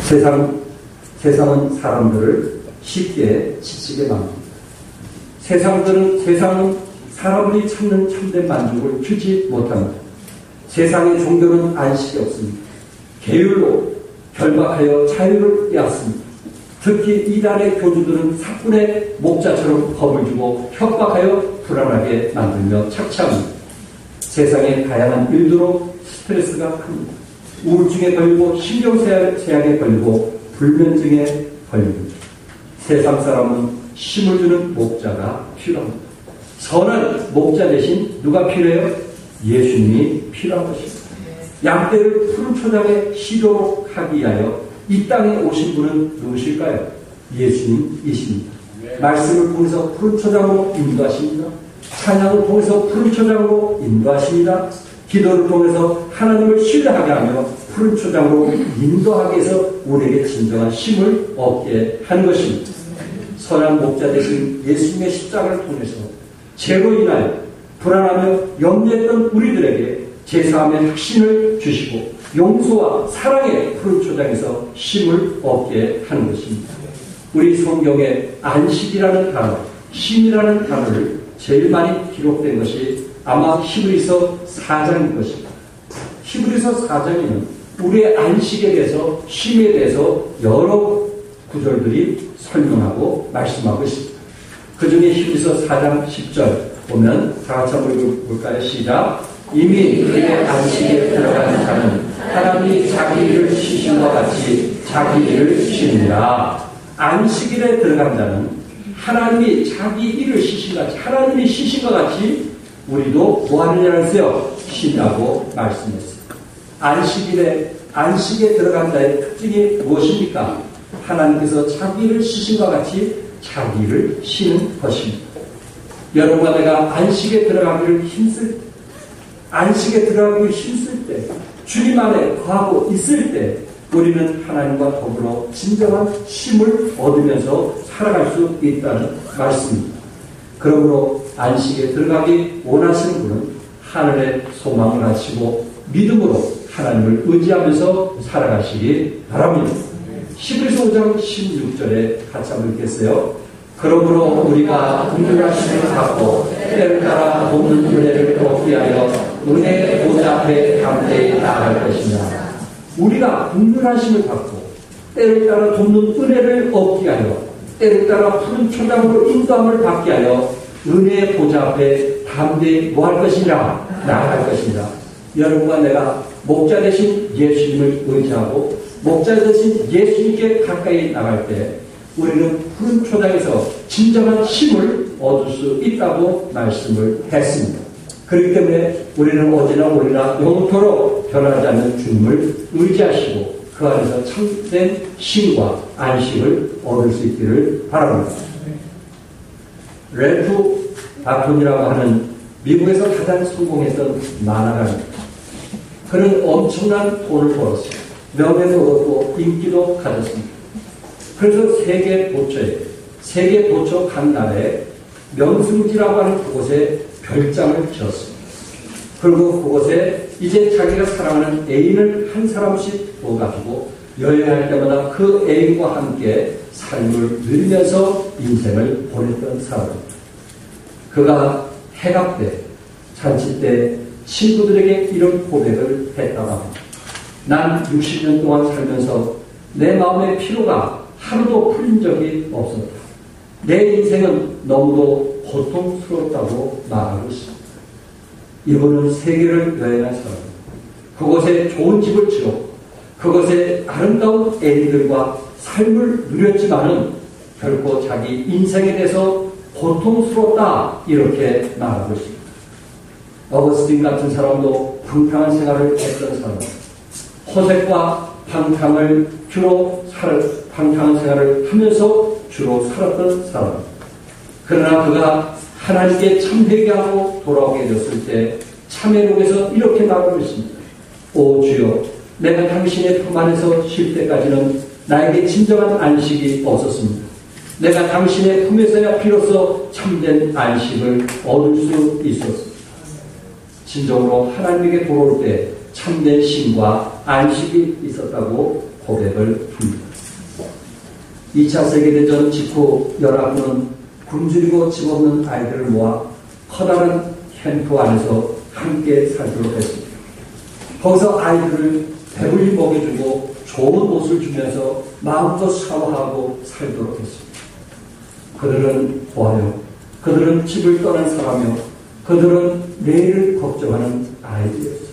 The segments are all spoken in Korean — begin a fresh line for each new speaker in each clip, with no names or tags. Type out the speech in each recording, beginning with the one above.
세상은 사람들을 쉽게 지치게 만듭니다. 세상은 사람들이 찾는 참된 만족을 주지 못합니다. 세상의 종교는 안식이 없습니다. 계율로 결박하여 자유를 빼앗습니다. 특히 이단의 교주들은 사꾼의 목자처럼 겁을 주고 협박하여 불안하게 만들며 착취합니다. 세상의 다양한 일들로 스트레스가 큽니다. 우울증에 걸리고 신경쇠약에 걸리고 불면증에 걸립니다. 세상 사람은 힘을 주는 목자가 필요합니다. 선한 목자 대신 누가 필요해요? 예수님이 필요한 것입니다. 양떼를 푸른 초장에 쉬도록 하기 위하여 이 땅에 오신 분은 누구실까요? 예수님이십니다. 말씀을 통해서 푸른 초장으로 인도하십니다. 찬양을 통해서 푸른 초장으로 인도하십니다. 기도를 통해서 하나님을 신뢰하게 하며 푸른 초장으로 인도하기 위해서 우리에게 진정한 힘을 얻게 하는 것입니다. 선한 목자 되신 예수님의 십자가를 통해서 죄로 인하여 불안하며 염려했던 우리들에게 제사함의 확신을 주시고 용서와 사랑의 푸른 초장에서 힘을 얻게 하는 것입니다. 우리 성경에 안식이라는 단어, 쉼이라는 단어를 제일 많이 기록된 것이 아마 히브리서 4장일 것입니다. 히브리서 4장에는 우리의 안식에 대해서, 쉼에 대해서 여러 구절들이 설명하고 말씀하고 있습니다. 그 중에 히브리서 4장 10절 보면 다 같이 한번 읽어볼까요? 시작. 이미 그의 안식에 들어가는 자는 하나님이 자기 일을 쉬심과 같이 자기 일을 쉬느니라. 안식일에 들어간 자는 하나님이 자기 일을 쉬신 같이, 하나님이 쉬신 것 같이 우리도 뭐하느냐 했어요? 쉰다고 말씀했어요. 안식에 들어간 자의 특징이 무엇입니까? 하나님께서 자기 일을 쉬신과 같이 자기 일을 쉬는 것입니다. 여러분과 내가 안식에 들어가기를 힘쓸 때, 주님 안에 거하고 있을 때 우리는 하나님과 더불어 진정한 쉼을 얻으면서 살아갈 수 있다는 말씀입니다. 그러므로 안식에 들어가기 원하시는 분은 하늘의 소망을 하시고 믿음으로 하나님을 의지하면서 살아가시기 바랍니다. 히브리서 5장 16절에 같이 한번 읽겠어요. 그러므로 우리가 긍휼하심을 받고 때를 따라 돕는 은혜를 얻기 위하여 은혜의 보좌 앞에 담대히 나아갈 것이냐. 우리가 긍휼하심을 받고 때를 따라 돕는 은혜를 얻기 위하여 때를 따라 푸른 초장으로 인도함을 받기 위하여 은혜의 보좌 앞에 담대히 뭐 할 것이냐? 나아갈 것이냐. 여러분과 내가 목자 대신 예수님을 의지하고 목자 대신 예수님께 가까이 나갈 때 우리는 푸른 초장에서 진정한 힘을 얻을 수 있다고 말씀을 했습니다. 그렇기 때문에 우리는 어제나 오늘이나 영원토록 변하지 않는 주님을 의지하시고 그 안에서 참된 쉼과 안식을 얻을 수 있기를 바랍니다. 렐프 바톤이라고 하는 미국에서 가장 성공했던 만화가입니다. 그는 엄청난 돈을 벌었습니다. 명예도 얻었고 인기도 가졌습니다. 그래서 세계 도처 각 나라에 명승지라고 하는 그곳에 별장을 지었습니다. 그리고 그곳에 이제 자기가 사랑하는 애인을 한 사람씩 모아가지고 여행할 때마다 그 애인과 함께 삶을 누리면서 인생을 보냈던 사람입니다. 그가 해갑 때, 잔치 때 친구들에게 이런 고백을 했다고 합니다. 난 60년 동안 살면서 내 마음의 피로가 하루도 풀린 적이 없었다. 내 인생은 너무도 고통스러웠다고 말하고 있습니다. 이분은 세계를 여행한 사람입니다. 그곳에 좋은 집을 지었고 그곳에 아름다운 애인들과 삶을 누렸지만은 결코 자기 인생에 대해서 고통스럽다 이렇게 말하고 있습니다. 어거스틴 같은 사람도 방탕한 생활을 했던 사람, 호색과 방탕한 생활을 하면서 주로 살았던 사람. 그러나 그가 하나님께 참 회개하고 돌아오게 되었을 때 참회록에서 이렇게 말하고 있습니다. 오 주여, 내가 당신의 품 안에서 쉴 때까지는 나에게 진정한 안식이 없었습니다. 내가 당신의 품에서야 비로소 참된 안식을 얻을 수 있었습니다. 진정으로 하나님에게 돌아올 때 참된 쉼과 안식이 있었다고 고백을 합니다. 2차 세계대전 직후 연합군은 굶주리고 집 없는 아이들을 모아 커다란 캠프 안에서 함께 살도록 했습니다. 거기서 아이들을 배불리 먹여주고 좋은 옷을 주면서 마음껏 샤워하고 살도록 했습니다. 그들은 보아요. 그들은 집을 떠난 사람이요. 그들은 내일을 걱정하는 아이들이었어요.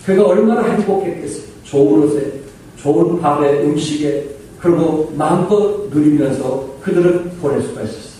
그가 얼마나 행복했겠어요. 좋은 옷에, 좋은 밥에, 음식에, 그리고 마음껏 누리면서 그들은 보낼 수가 있었어요.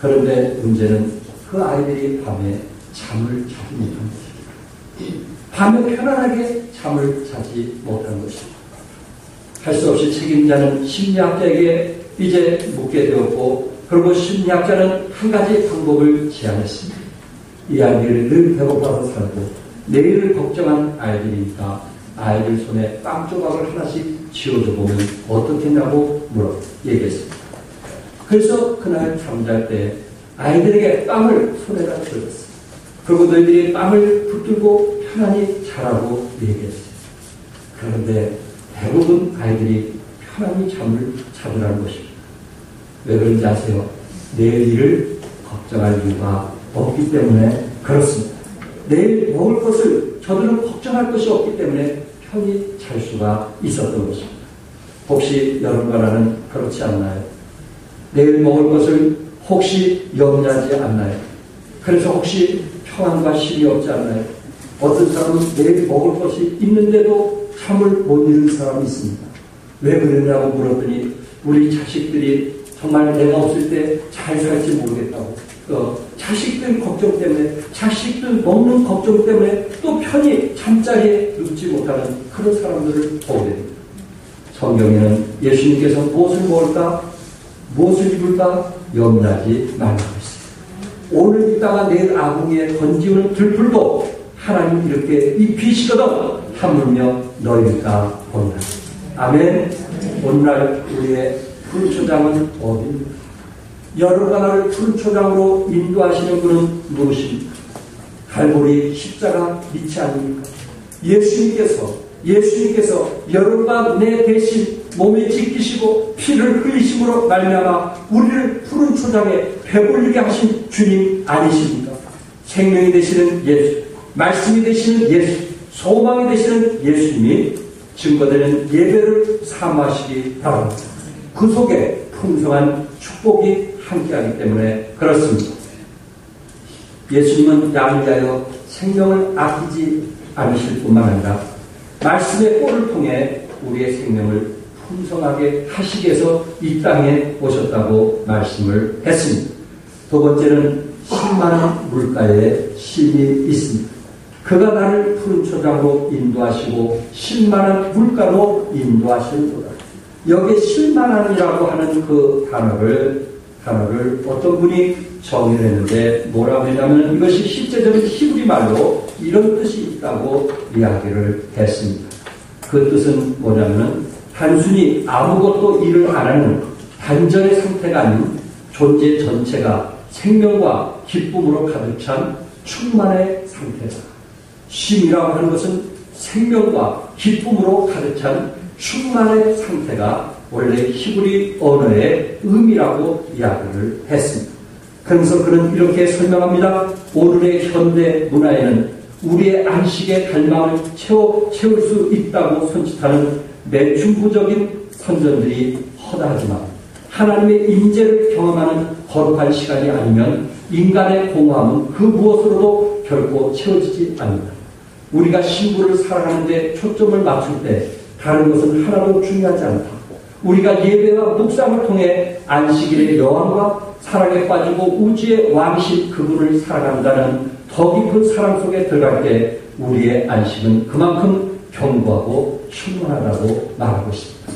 그런데 문제는 그 아이들이 밤에 잠을 자지 못한 것입니다. 밤에 편안하게 잠을 자지 못한 것입니다. 할 수 없이 책임자는 심리학자에게 이제 묻게 되었고, 그리고 심리학자는 한 가지 방법을 제안했습니다. 이 아이들이 늘 배고파서 살고 내일을 걱정한 아이들이니까 아이들 손에 빵 조각을 하나씩 쥐어줘 보면 어떻겠냐고 얘기했습니다. 그래서 그날 잠잘 때 아이들에게 빵을 손에다 쥐어줬어요. 그리고 너희들이 빵을 붙들고 편안히 자라고 얘기했어요. 그런데 대부분 아이들이 편안히 잠을 자더라는 것입니다. 왜 그런지 아세요? 내일 일을 걱정할 이유가 없기 때문에 그렇습니다. 내일 먹을 것을 저들은 걱정할 것이 없기 때문에 편히 잘 수가 있었던 것입니다. 혹시 여러분과 나는 그렇지 않나요? 내일 먹을 것을 혹시 염려하지 않나요? 그래서 혹시 평안과 쉼이 없지 않나요? 어떤 사람은 내일 먹을 것이 있는데도 잠을 못 이루는 사람이 있습니다. 왜 그러냐고 물었더니 우리 자식들이 정말 내가 없을 때 잘 살지 모르겠다고. 자식들 걱정 때문에, 자식들 먹는 걱정 때문에 또 편히 잠자리에 눕지 못하는 그런 사람들을 보게 됩니다. 성경에는 예수님께서 무엇을 먹을까, 무엇을 입을까 염려하지 말라고 했습니다. 오늘 있다가 내일 아궁이에 던지우는 들풀도 하나님 이렇게 입히시거든 하물며 너희가 본다. 아멘. 오늘날 우리의 푸른초장은 어디입니까? 여러가 나를 푸른초장으로 인도하시는 분은 무엇입니까? 갈보리 십자가 밑이 아닙니까? 예수님께서 여러가 내 대신 몸에 지키시고 피를 흘리심으로 말미암아 우리를 푸른초장에 배불리게 하신 주님 아니십니까? 생명이 되시는 예수, 말씀이 되시는 예수, 소망이 되시는 예수님이 증거되는 예배를 사모하시기 바랍니다. 그 속에 풍성한 축복이 함께하기 때문에 그렇습니다. 예수님은 양을 위하여 생명을 아끼지 않으실 뿐만 아니라 말씀의 꼴을 통해 우리의 생명을 풍성하게 하시기 위해서 이 땅에 오셨다고 말씀을 했습니다. 두 번째는 10만원 물가에 쉼이 있습니다. 그가 나를 푸른 초장으로 인도하시고 10만원 물가로 인도하시는구나. 여기에 10만원이라고 하는 그 단어를 어떤 분이 정의를 했는데 뭐라고 했냐면 이것이 실제적인 히브리 말로 이런 뜻이 있다고 이야기를 했습니다. 그 뜻은 뭐냐면 단순히 아무것도 일을 안 하는 단전의 상태가 아닌 존재 전체가 생명과 기쁨으로 가득 찬 충만의 상태다. 쉼이라고 하는 것은 생명과 기쁨으로 가득 찬 충만의 상태가 원래 히브리 언어의 의미라고 이야기를 했습니다. 그래서 그는 이렇게 설명합니다. 오늘의 현대 문화에는 우리의 안식의 갈망을 채울 수 있다고 손짓하는 매춘부적인 선전들이 허다하지만 하나님의 임재를 경험하는 거룩한 시간이 아니면 인간의 공허함은 그 무엇으로도 결코 채워지지 않는다. 우리가 신부를 살아가는데 초점을 맞출 때 다른 것은 하나도 중요하지 않다. 우리가 예배와 묵상을 통해 안식일의 여왕과 사랑에 빠지고 우주의 왕이신 그분을 살아간다는 더 깊은 사랑 속에 들어갈 때 우리의 안식은 그만큼 견고하고 충만하다고 말하고 있습니다.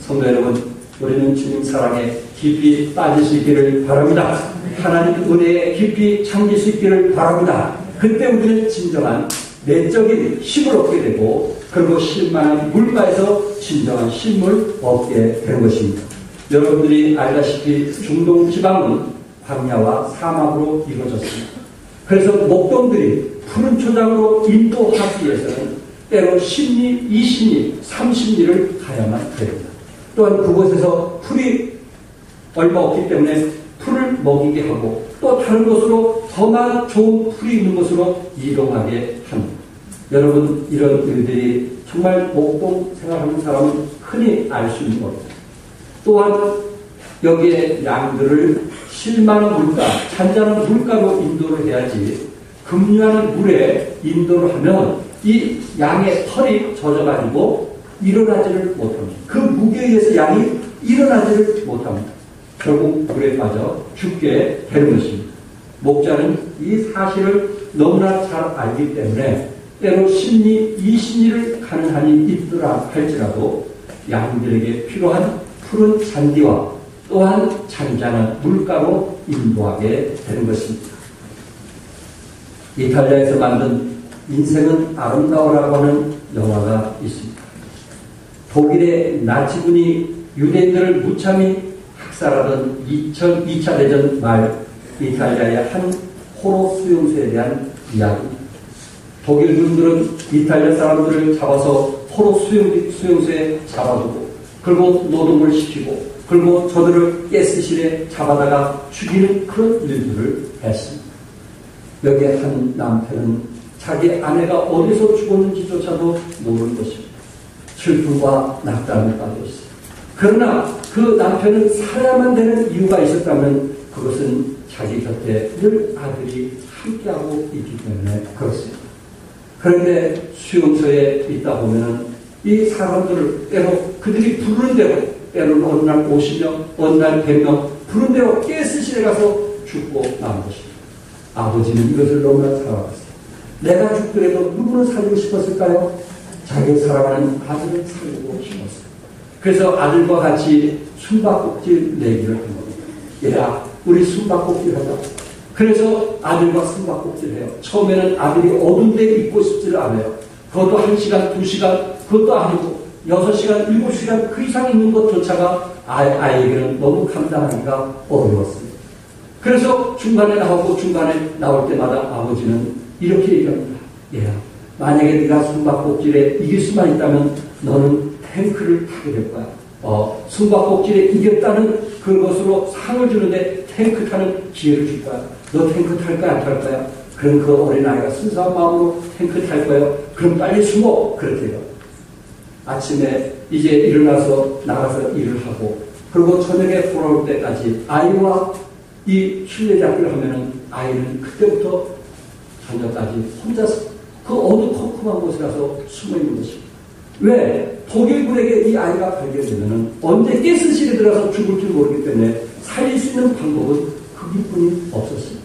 성도 여러분, 우리는 주님 사랑에 깊이 빠질 수 있기를 바랍니다. 하나님 은혜에 깊이 잠길 수 있기를 바랍니다. 그때 우리는 진정한 내적인 힘을 얻게 되고 그리고 쉴만한 물가에서 진정한 쉼을 얻게 되는 것입니다. 여러분들이 알다시피 중동 지방은 광야와 사막으로 이루어졌습니다. 그래서 목동들이 푸른 초장으로 인도하기 위해서는 때로 10리, 20리, 30리를 가야만 됩니다. 또한 그곳에서 풀이 얼마 없기 때문에 풀을 먹이게 하고 또 다른 곳으로 더 나은 좋은 풀이 있는 곳으로 이동하게 합니다. 여러분, 이런 일들이 정말 목동 생활하는 사람은 흔히 알 수 있는 겁니다. 또한 여기에 양들을 실만한 물가, 잔잔한 물가로 인도를 해야지 급류하는 물에 인도를 하면 이 양의 털이 젖어가지고 일어나지를 못합니다. 그 무게에 의해서 양이 일어나지를 못합니다. 결국 물에 빠져 죽게 되는 것입니다. 목자는 이 사실을 너무나 잘 알기 때문에 때로 10리, 20리를 가는 한이 있더라 할지라도 양들에게 필요한 푸른 잔디와 또한 잔잔한 물가로 인도하게 되는 것입니다. 이탈리아에서 만든 인생은 아름다워라고 하는 영화가 있습니다. 독일의 나치군이 유대인들을 무참히 학살하던 2차 대전 말 이탈리아의 한 포로 수용소에 대한 이야기입니다. 독일 군들은 이탈리아 사람들을 잡아서 포로 수용소에 잡아두고 그리고 노동을 시키고 그리고 저들을 가스실에 잡아다가 죽이는 그런 일들을 했습니다. 여기에 한 남편은 자기 아내가 어디서 죽었는지조차도 모르는 것입니다. 슬픔과 낙담에 빠져 있어요. 그러나 그 남편은 살아야만 되는 이유가 있었다면 그것은 자기 곁에 늘 아들이 함께하고 있기 때문에 그렇습니다. 그런데 수용소에 있다 보면 이 사람들을 때로 그들이 부르는 대로 때로는 어느 날 50명, 어느 날 100명 부르는 대로 가스실에 가서 죽고 나온 것입니다. 아버지는 이것을 너무나 사랑했어요. 내가 죽더라도 누구를 살리고 싶었을까요? 자기 사랑하는 아들을 살리고 싶었어요. 그래서 아들과 같이 숨바꼭질 내기를 한 겁니다. 얘야, 우리 숨바꼭질 하자. 그래서 아들과 숨바꼭질 해요. 처음에는 아들이 어두운 데 있고 싶지를 않아요. 그것도 1시간, 2시간, 그것도 아니고 6시간, 7시간 그 이상 있는 것조차가 아이에게는 너무 감당하기가 어려웠습니다. 그래서 중간에 나오고 중간에 나올 때마다 아버지는 이렇게 얘기합니다. 얘야, 만약에 네가 숨바꼭질에 이길 수만 있다면 너는 탱크를 타게 될 거야. 숨바꼭질에 이겼다는 그것으로 상을 주는데 탱크 타는 기회를 줄 거야. 너 탱크 탈 거야, 안 탈 거야? 그럼 그 어린아이가 순수한 마음으로 탱크 탈 거예요. 그럼 빨리 숨어. 그렇대요. 아침에 이제 일어나서 나가서 일을 하고 그리고 저녁에 돌아올 때까지 아이와 이 술래잡기를 하면은 아이는 그때부터 저녁까지 혼자서 그 어두컴컴한 곳에 가서 숨어 있는 것입니다. 왜? 독일군에게 이 아이가 발견되면은 언제 가스실에 들어가서 죽을 줄 모르기 때문에 살릴 수 있는 방법은 그뿐이 없었습니다.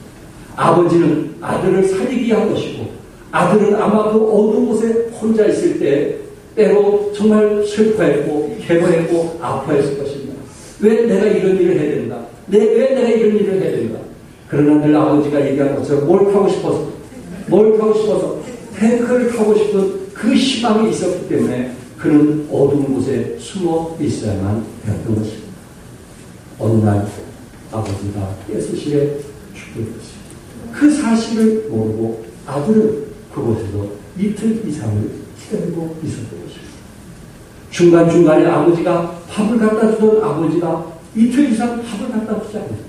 아버지는 아들을 살리기 위한 것이고 아들은 아마 그 어두운 곳에 혼자 있을 때 때로 정말 슬퍼했고 괴로워했고 아파했을 것입니다. 왜 내가 이런 일을 해야 된다? 왜 내가 이런 일을 해야 된다? 그러나 늘 아버지가 얘기한 것처럼 뭘 타고 싶어서 탱크를 타고 싶은 그 희망이 있었기 때문에 그는 어두운 곳에 숨어 있어야만 되었던 것입니다. 어느 날 아버지가 가스실에 죽게 되었습니다. 그 사실을 모르고 아들은 그곳에서 이틀 이상을 기다리고 있었던 것입니다. 중간중간에 아버지가 밥을 갖다 주던 아버지가 이틀 이상 밥을 갖다 주지 않습니다.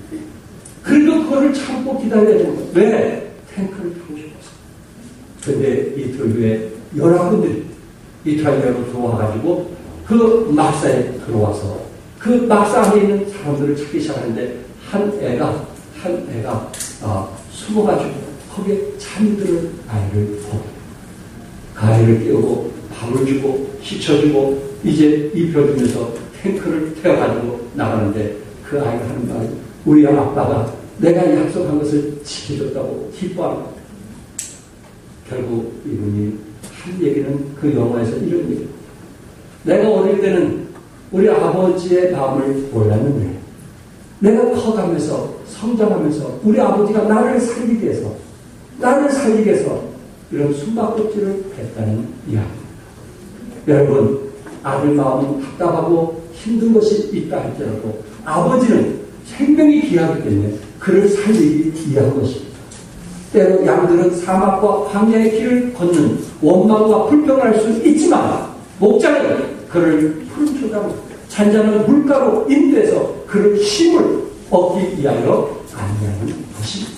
그래도 그거를 참고 기다려야 됩니다. 왜? 탱크를 타고 싶어서. 그런데 이틀 후에 여러분들이 이탈리아로 들어와가지고 그 막사에 들어와서 그 막사 안에 있는 사람들을 찾기 시작하는데 한 애가 숨어가지고 거기에 잠드는 아이를 보고 그 아이를 깨우고 밥을 주고 씻어주고 이제 입혀주면서 탱크를 태워가지고 나가는데 그 아이가 하는 말이 우리 아빠가 내가 약속한 것을 지켜줬다고 기뻐하는 겁니다. 결국 이분이 한 얘기는 그 영화에서 이런 얘기입니다. 내가 어릴 때는 우리 아버지의 마음을 몰랐는데 내가 커가면서 성장하면서 우리 아버지가 나를 살리기 위해서 이런 숨바꼭질을 했다는 이야기입니다. 여러분, 아들 마음은 답답하고 힘든 것이 있다 할지라도 아버지는 생명이 귀하기 때문에 그를 살리기 위한 것입니다. 때로 양들은 사막과 광야의 길을 걷는 원망과 불평을 할 수 있지만 목자는 그를 푸른 초장 잔잔한 물가로 인도해서 그를 힘을 얻기 위하여 안내하는 것입니다.